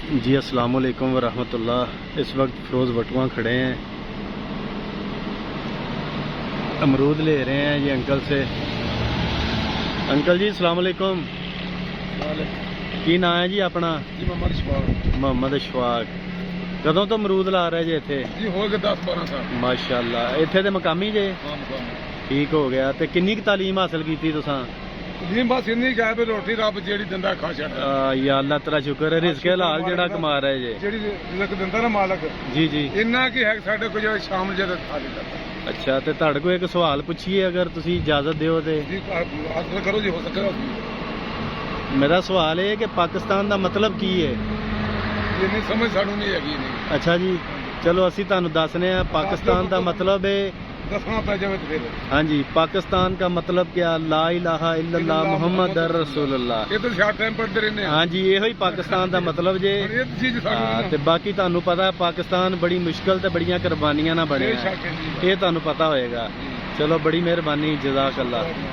जी अस्सलाम वालेकुम वरहमतुल्लाह। इस वक्त फिरोज़ बटुआ खड़े हैं, अमरूद ले रहे हैं ये अंकल से। अंकल जी अस्सलाम वालेकुम, की नाम है जी अपना? जी मोहम्मद इशफाक। मोहम्मद इशफाक। कदों तो अमरूद ला रहे जे इत्थे? जी हो गए 10-12 साल। माशाअल्लाह। इत्थे दे मकामी जे? ठीक हो गया। ते किन्नी क तालीम हासिल की तुसां? जी बस इन्नी कह भी रोटी रब जेड़ी दिंदा खा छड़दा। या अल्लाह तेरा शुक्र है, रिज़्क़ हलाल जेड़ा कमा रहे जे। जेड़ी रिज़्क दिंदा ना मालक, जी जी। इन्ना की है साडे को जो शाम जे खा लेंदा। अच्छा, ते तुहाडे कोल एक सवाल पूछिए अगर तुसी इजाजत दिओ ते। जी आदर करो जी, हो सकेगा। मेरा सवाल है कि पाकिस्तान का मतलब की है? ये नहीं समझ सानू नहीं हैगी नहीं। अच्छा जी, चलो असी तुहानू दसने आ। पाकिस्तान का मतलब है, दसना पै जावे तो फिर हाँ जी, पाकिस्तान का मतलब क्या? ला इलाहा इल्लल्लाह मुहम्मद रसूलुल्लाह। ये तो शार्ट टाइम पढ़ते रहने। हाँ जी, यही ही पाकिस्तान का मतलब जे। ये चीज सानू ते बाकी तुहानू पता है पाकिस्तान बड़ी मुश्किल ते बड़ियां कुर्बानियां ना बने, बेशक है जी। ये तुहानू पता होएगा। चलो बड़ी मेहरबानी, जज़ाक अल्लाह।